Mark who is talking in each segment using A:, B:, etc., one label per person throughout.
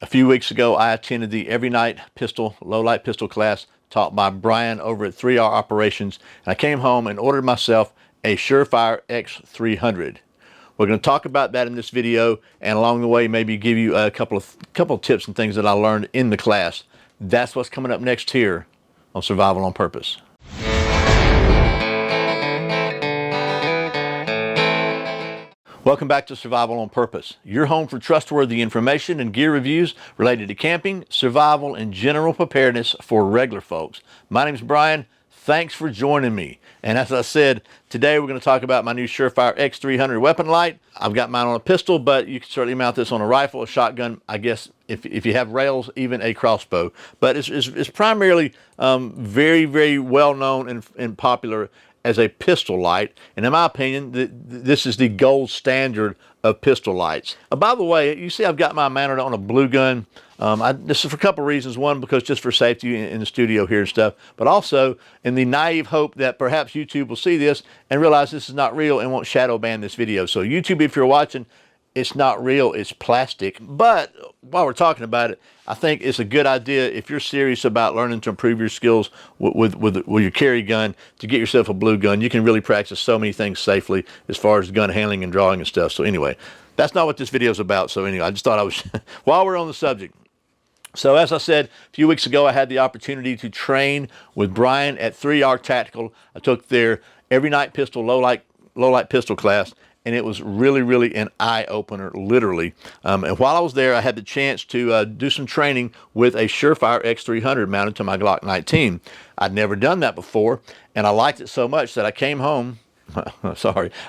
A: A few weeks ago, I attended the Every Night Pistol, Low Light Pistol class taught by Brian over at 3R Operations, and I came home and ordered myself a Surefire X300. We're going to talk about that in this video, and along the way, maybe give you a couple of tips and things that I learned in the class. That's what's coming up next here on Survival on Purpose. Welcome back to Survival on Purpose, your home for trustworthy information and gear reviews related to camping, survival, and general preparedness for regular folks. My name's Brian. Thanks for joining me. And as I said, today we're going to talk about my new Surefire X300 weapon light. I've got mine on a pistol, but you can certainly mount this on a rifle, a shotgun, I guess, if you have rails, even a crossbow. But it's primarily very, very well known and popular as a pistol light, and in my opinion, this is the gold standard of pistol lights. By the way, you see I've got mine mounted on a blue gun. This is for a couple of reasons. One, because just for safety in the studio here and stuff, but also in the naive hope that perhaps YouTube will see this and realize this is not real and won't shadow ban this video. So YouTube, if you're watching, it's not real, it's plastic. But while we're talking about it, I think it's a good idea if you're serious about learning to improve your skills with your carry gun, to get yourself a blue gun. You can really practice so many things safely as far as gun handling and drawing and stuff. So anyway, that's not what this video is about. So anyway, I just thought I was, while we're on the subject. So as I said, a few weeks ago, I had the opportunity to train with Brian at 3R Tactical. I took their Every Night Pistol, low light pistol class. And it was really, really an eye-opener, literally. And while I was there, I had the chance to do some training with a Surefire X300 mounted to my Glock 19. I'd never done that before, and I liked it so much that I came home,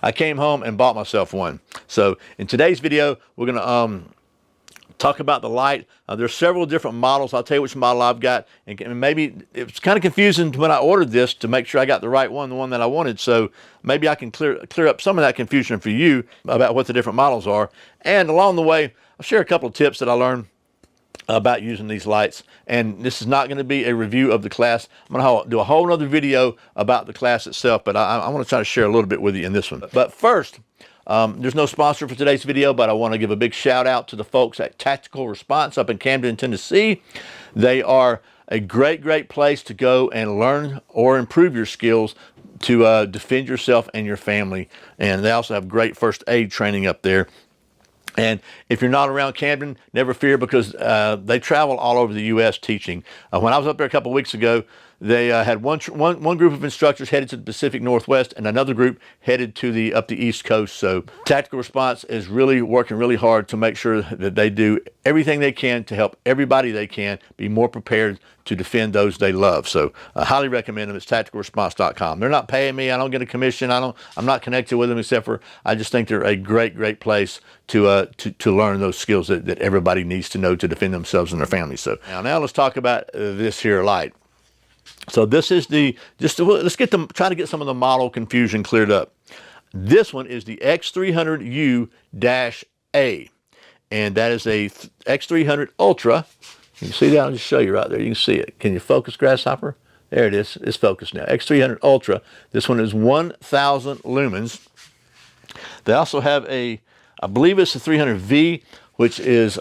A: I came home and bought myself one. So in today's video, we're gonna talk about the light. There's several different models. I'll tell you which model I've got, and maybe it's kind of confusing when I ordered this to make sure I got the right one, the one that I wanted. So maybe I can clear up some of that confusion for you about what the different models are. And along the way, I'll share a couple of tips that I learned about using these lights. And this is not going to be a review of the class. I'm going to do a whole other video about the class itself, but I want to try to share a little bit with you in this one. But first, there's no sponsor for today's video, but I want to give a big shout out to the folks at Tactical Response up in Camden, Tennessee. They are a great place to go and learn or improve your skills to defend yourself and your family. And they also have great first aid training up there. And if you're not around Camden, never fear, because they travel all over the U.S. teaching. When I was up there a couple of weeks ago, they had one group of instructors headed to the Pacific Northwest and another group headed to up the East Coast. So Tactical Response is really working really hard to make sure that they do everything they can to help everybody they can be more prepared to defend those they love. So I highly recommend them. It's tacticalresponse.com. They're not paying me. I don't get a commission. I'm not connected with them, except for I just think they're a great place to learn those skills that everybody needs to know to defend themselves and their families. So now let's talk about this here light. So this is let's try to get some of the model confusion cleared up. This one is the X300U-A, and that is a X300 Ultra. You can see that? I'll just show you right there. You can see it. Can you focus, Grasshopper? There it is. It's focused now. X300 Ultra. This one is 1,000 lumens. They also have I believe it's a 300V, which is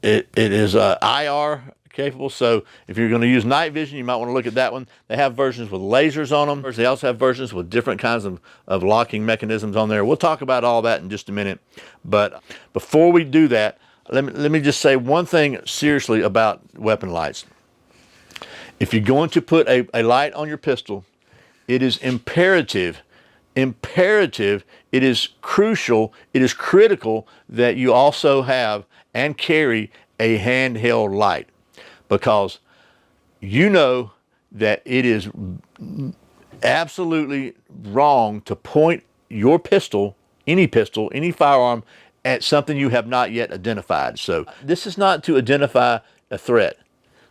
A: it is IR capable. So if you're going to use night vision, you might want to look at that one. They have versions with lasers on them. They also have versions with different kinds of locking mechanisms on there. We'll talk about all that in just a minute. But before we do that, let me just say one thing seriously about weapon lights. If you're going to put a light on your pistol, it is imperative, it is crucial, it is critical that you also have and carry a handheld light. Because you know that it is absolutely wrong to point your pistol, any firearm, at something you have not yet identified. So this is not to identify a threat.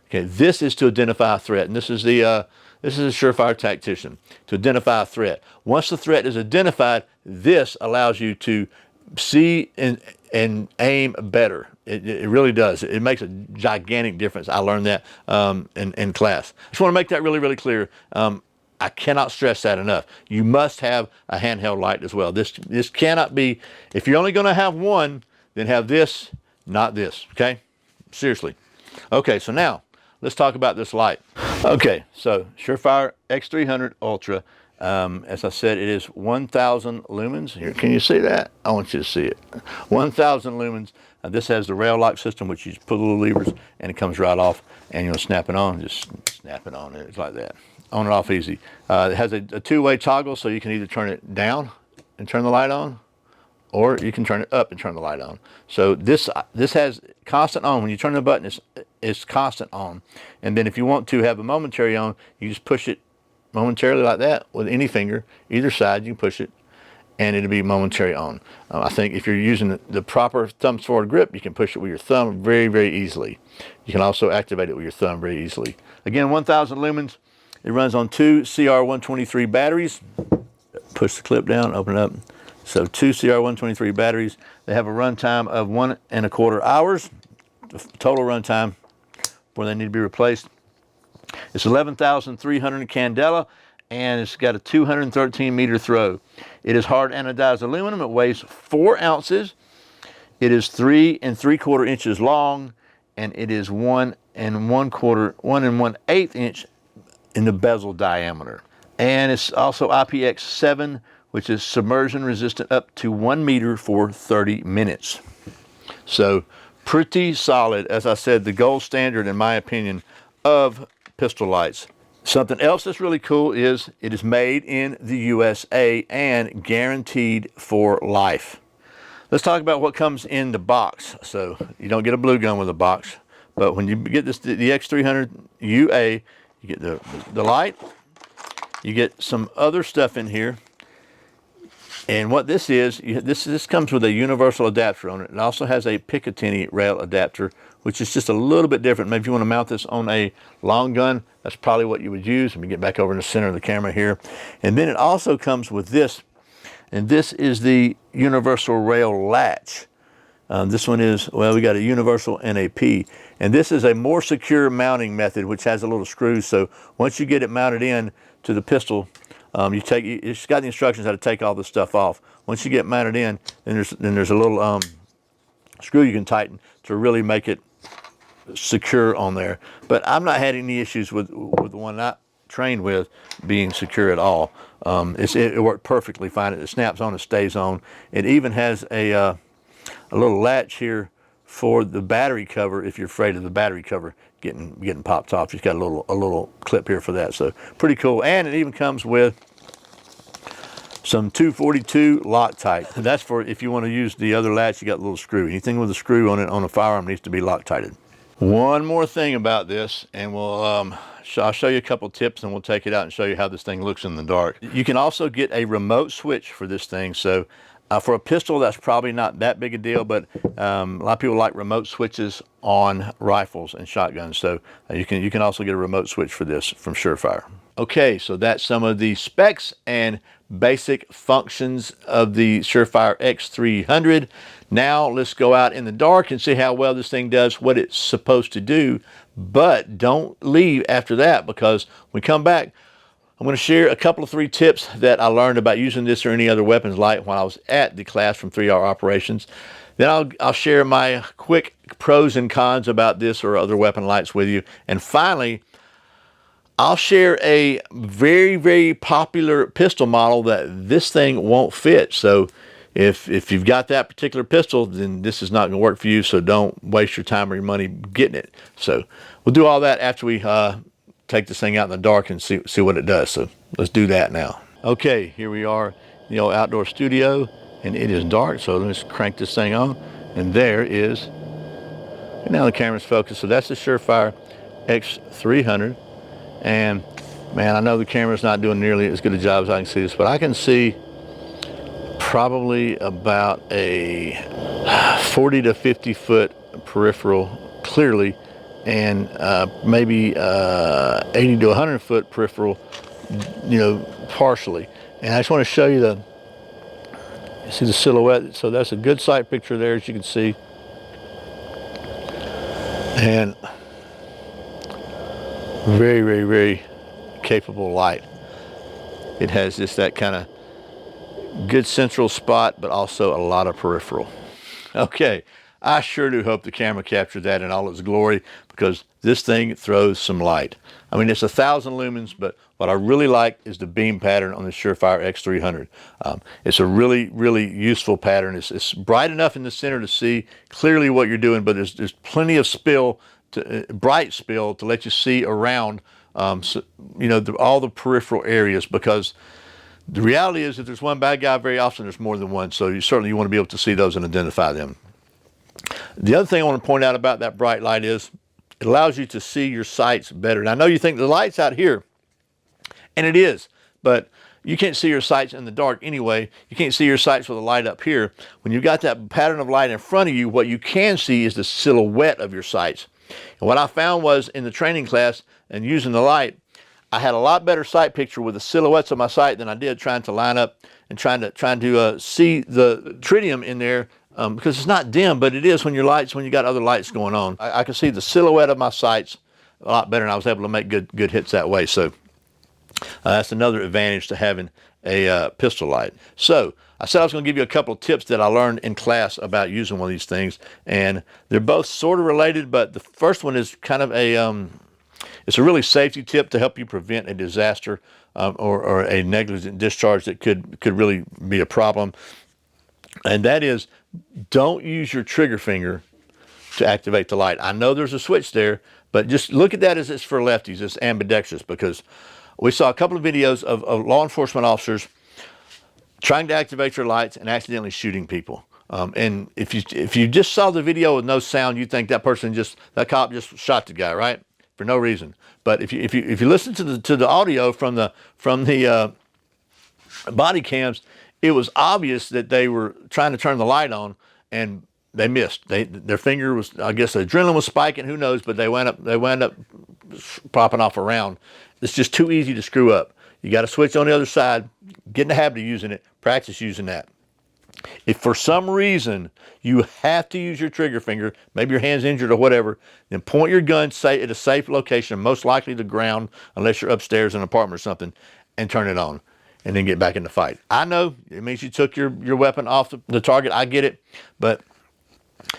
A: Okay, this is to identify a threat, and this is a Surefire Tactician, to identify a threat. Once the threat is identified, this allows you to see and aim better. It really does. It makes a gigantic difference. I learned that in class. I just want to make that really clear. I cannot stress that enough. You must have a handheld light as well. This cannot be, if you're only going to have one, then have this, not this, okay? seriously. Okay, so now let's talk about this light. Okay, so Surefire X300 Ultra. As I said, it is 1,000 lumens. Here, can you see that? I want you to see it. 1,000 lumens. This has the rail lock system, which you just pull the little levers and it comes right off, and you'll snap it on. Just snap it on. It's like that. On and off easy. It has a two-way toggle, so you can either turn it down and turn the light on, or you can turn it up and turn the light on. So this has constant on. When you turn the button, it's constant on. And then if you want to have a momentary on, you just push it momentarily like that with any finger, either side. You can push it, and it'll be momentary on. I think if you're using the proper thumb forward grip, you can push it with your thumb very, very easily. You can also activate it with your thumb very easily. Again, 1,000 lumens. It runs on 2 CR123 batteries. Push the clip down, open it up. So 2 CR123 batteries. They have a runtime of 1.25 hours. The total runtime where they need to be replaced. It's 11,300 candela, and it's got a 213 meter throw. It is hard anodized aluminum. It weighs 4 ounces. It is 3 3/4 inches long, and it is 1 1/8 inch in the bezel diameter. And it's also IPX7, which is submersion resistant up to 1 meter for 30 minutes. So pretty solid. As I said, the gold standard, in my opinion, of pistol lights. Something else that's really cool is it is made in the USA and guaranteed for life. Let's talk about what comes in the box. So you don't get a blue gun with a box, but when you get this, the X300UA, you get the light, you get some other stuff in here. And what this is, this comes with a universal adapter on it. It also has a Picatinny rail adapter, which is just a little bit different. Maybe if you want to mount this on a long gun, that's probably what you would use. Let me get back over in the center of the camera here. And then it also comes with this, and this is the universal rail latch. This one is, well, we got a universal NAP, and this is a more secure mounting method, which has a little screw. So once you get it mounted in to the pistol, it's got the instructions how to take all this stuff off. Once you get mounted in, then there's a little screw you can tighten to really make it secure on there. But I've not had any issues with the one I trained with being secure at all. It worked perfectly fine. It snaps on and stays on. It even has a little latch here for the battery cover if you're afraid of the battery cover getting popped off. It's got a little clip here for that. So pretty cool. And it even comes with some 242 Loctite. That's for if you want to use the other latch. You got a little screw. Anything with a screw on it on a firearm needs to be Loctited. One more thing about this, and I'll show you a couple tips, and we'll take it out and show you how this thing looks in the dark. You can also get a remote switch for this thing. So for a pistol, that's probably not that big a deal, but a lot of people like remote switches on rifles and shotguns. So you can also get a remote switch for this from Surefire. Okay, so that's some of the specs and basic functions of the Surefire X300. Now let's go out in the dark and see how well this thing does what it's supposed to do. But don't leave after that, because when we come back, I'm going to share a couple of 3 tips that I learned about using this or any other weapons light while I was at the class from 3R Operations. Then I'll share my quick pros and cons about this or other weapon lights with you. And finally, I'll share a very, very popular pistol model that this thing won't fit. So if you've got that particular pistol, then this is not going to work for you. So don't waste your time or your money getting it. So we'll do all that after we take this thing out in the dark and see what it does. So let's do that now. Okay, here we are in the old outdoor studio, and it is dark. So let's crank this thing on, and there is. And now the camera's focused. So that's the Surefire X300. And man, I know the camera's not doing nearly as good a job as I can see this, but I can see probably about a 40 to 50 foot peripheral clearly, and maybe 80 to 100 foot peripheral, partially. And I just want to show you you see the silhouette. So that's a good sight picture there, as you can see. And very, very, very capable light. It has just that kind of good central spot, but also a lot of peripheral. Okay, I sure do hope the camera captured that in all its glory, because this thing throws some light. I mean, it's 1,000 lumens, but what I really like is the beam pattern on the Surefire X300. It's a really, really useful pattern. It's bright enough in the center to see clearly what you're doing, but there's plenty of spill, bright spill, to let you see around, so, you know, all the peripheral areas, because the reality is if there's one bad guy, very often there's more than one. So you certainly want to be able to see those and identify them. The other thing I want to point out about that bright light is it allows you to see your sights better. And I know you think the light's out here, and it is, but you can't see your sights in the dark anyway. You can't see your sights with a light up here. When you've got that pattern of light in front of you, what you can see is the silhouette of your sights. And what I found was in the training class and using the light, I had a lot better sight picture with the silhouettes of my sight than I did trying to line up and trying to see the tritium in there, because it's not dim, but it is when you got other lights going on. I could see the silhouette of my sights a lot better, and I was able to make good hits that way. So that's another advantage to having a pistol light. So I said I was going to give you a couple of tips that I learned in class about using one of these things, and they're both sort of related, but the first one is kind of it's a really safety tip to help you prevent a disaster or a negligent discharge that could really be a problem. And that is, don't use your trigger finger to activate the light. I know there's a switch there, but just look at that as it's for lefties. It's ambidextrous, because we saw a couple of videos of law enforcement officers trying to activate their lights and accidentally shooting people. And if you just saw the video with no sound, you think that cop just shot the guy, right? For no reason. But if you listen to the audio from the body cams, it was obvious that they were trying to turn the light on and they missed. Their finger was, I guess, adrenaline was spiking. Who knows? But they wound up popping off around. It's just too easy to screw up. You got to switch on the other side. Get in the habit of using it. Practice using that. If for some reason you have to use your trigger finger, maybe your hand's injured or whatever, then point your gun at a safe location, most likely the ground, unless you're upstairs in an apartment or something, and turn it on, and then get back in the fight. I know it means you took your weapon off the target. I get it, but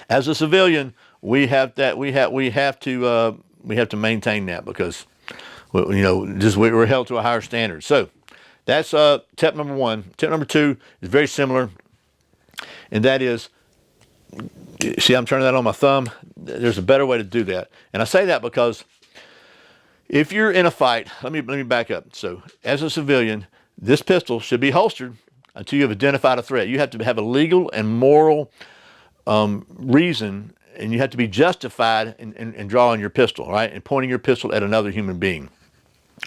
A: as a civilian, we have to maintain that, because we're held to a higher standard. So that's tip number one. Tip number two is very similar. And that is, see, I'm turning that on my thumb. There's a better way to do that. And I say that because if you're in a fight, let me back up. So as a civilian, this pistol should be holstered until you have identified a threat. You have to have a legal and moral reason, and you have to be justified in drawing your pistol, right? And pointing your pistol at another human being.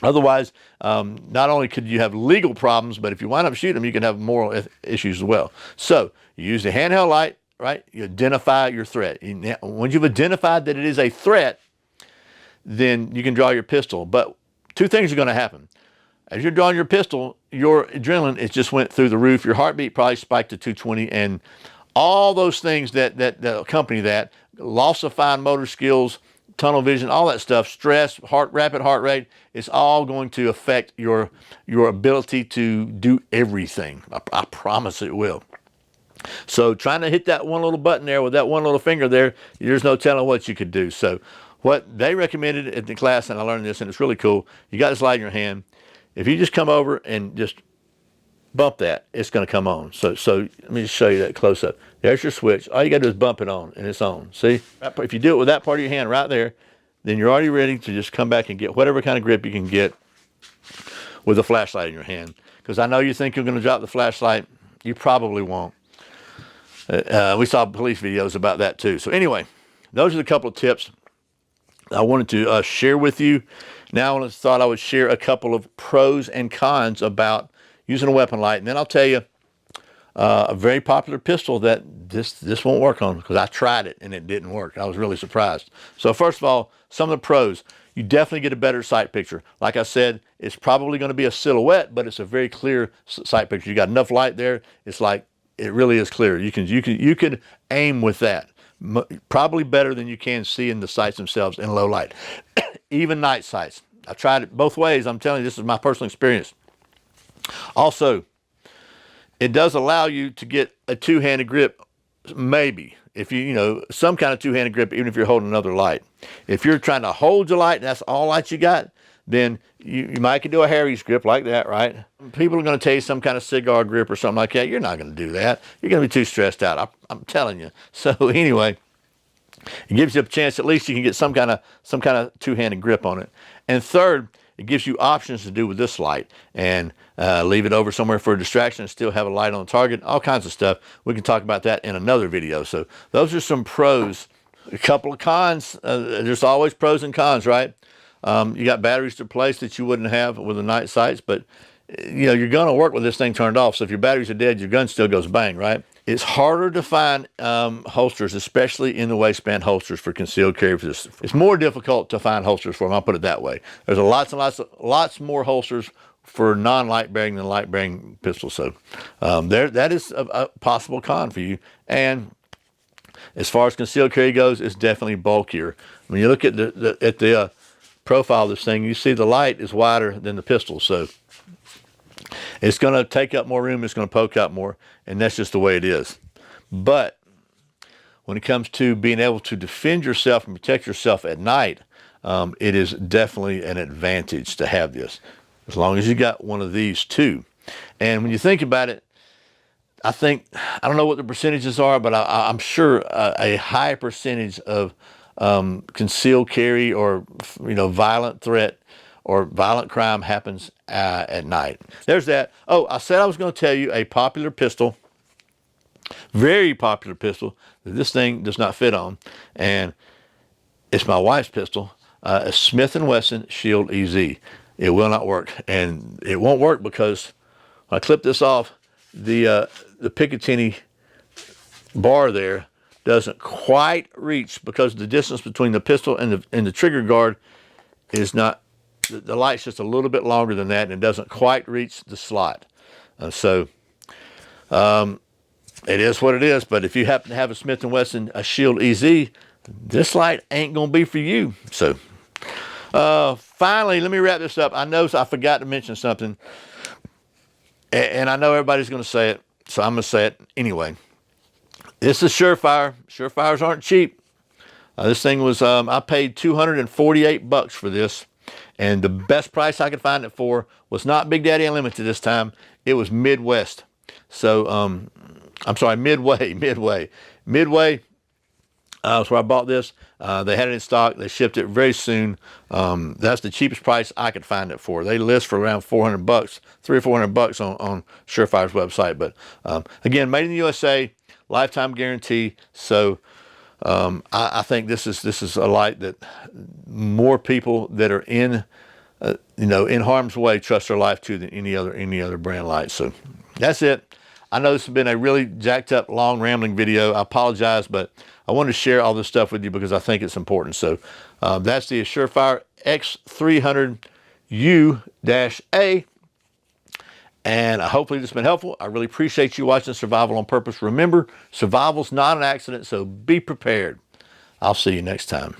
A: Otherwise, not only could you have legal problems, but if you wind up shooting them, you can have moral issues as well. So you use the handheld light, right? You identify your threat. Once you've identified that it is a threat, then you can draw your pistol. But two things are going to happen. As you're drawing your pistol, your adrenaline, it just went through the roof. Your heartbeat probably spiked to 220, and all those things that accompany that, loss of fine motor skills, tunnel vision, all that stuff, stress, rapid heart rate, it's all going to affect your ability to do everything. I promise it will. So trying to hit that one little button there with that one little finger there, there's no telling what you could do. So what they recommended in the class, and I learned this, and it's really cool, you got this light in your hand. If you just come over and just bump that, it's going to come on. So let me just show you that close up. There's your switch. All you got to do is bump it on, and it's on. See? If you do it with that part of your hand right there, then you're already ready to just come back and get whatever kind of grip you can get with a flashlight in your hand. Because I know you think you're going to drop the flashlight. You probably won't. We saw police videos about that too. So anyway, those are the couple of tips I wanted to share with you. Now I thought I would share a couple of pros and cons about using a weapon light, and then I'll tell you a very popular pistol that this won't work on, because I tried it and it didn't work. I was really surprised. So first of all, some of the pros: you definitely get a better sight picture. Like I said, it's probably going to be a silhouette, but it's a very clear sight picture. You got enough light there; it's like it really is clear. You can aim with that, probably better than you can see in the sights themselves in low light. Even night sights. I tried it both ways. I'm telling you, this is my personal experience. Also, it does allow you to get a two-handed grip, maybe. if you know, some kind of two-handed grip, even if you're holding another light. If you're trying to hold your light and that's all light you got, then you might can do a Harry's grip like that, right? People are going to tell you some kind of cigar grip or something like that. You're not going to do that. You're going to be too stressed out. I'm telling you. So anyway, it gives you a chance at least you can get some kind of two-handed grip on it. And third, it gives you options to do with this light, and leave it over somewhere for a distraction and still have a light on the target, all kinds of stuff. We can talk about that in another video. So those are some pros. A couple of cons. There's always pros and cons, right? You got batteries to replace that you wouldn't have with the night sights, but you know, you're going to work with this thing turned off. So if your batteries are dead, your gun still goes bang, right? It's harder to find holsters, especially in the waistband holsters for concealed carry. It's more difficult to find holsters for them. I'll put it that way. There's lots more holsters for non-light bearing than light bearing pistols. So that is a possible con for you. And as far as concealed carry goes, it's definitely bulkier. When you look at the profile of this thing, you see the light is wider than the pistol. So it's going to take up more room. It's going to poke out more. And that's just the way it is. But when it comes to being able to defend yourself and protect yourself at night, it is definitely an advantage to have this, as long as you got one of these too. And when you think about it, I don't know what the percentages are, but I'm sure a high percentage of concealed carry or, you know, violent threat or violent crime happens at night. There's that. Oh, I said I was going to tell you a popular pistol, very popular pistol, that this thing does not fit on, and it's my wife's pistol, a Smith & Wesson Shield EZ. It will not work, and it won't work because when I clip this off, the Picatinny bar there doesn't quite reach, because the distance between the pistol and the trigger guard is not, the light's just a little bit longer than that, and it doesn't quite reach the slot. So it is what it is. But if you happen to have a Smith & Wesson a Shield EZ, this light ain't gonna be for you. So finally, let me wrap this up. I know I forgot to mention something, and I know everybody's gonna say it, so I'm gonna say it anyway. This is Surefire. Surefires aren't cheap. This thing was, I paid $248 for this. And the best price I could find it for was not Big Daddy Unlimited this time. It was Midwest. So, I'm sorry, Midway. Midway was where I bought this. They had it in stock. They shipped it very soon. That's the cheapest price I could find it for. They list for around $400, $300 or $400 on Surefire's website. But again, made in the USA, lifetime guarantee. So I think this is a light that more people that are in in harm's way trust their life to than any other brand light. So that's it. I know this has been a really jacked up, long, rambling video. I apologize, but I wanted to share all this stuff with you because I think it's important. So that's the Surefire X300U-A. And hopefully this has been helpful. I really appreciate you watching Survival on Purpose. Remember, survival's not an accident, so be prepared. I'll see you next time.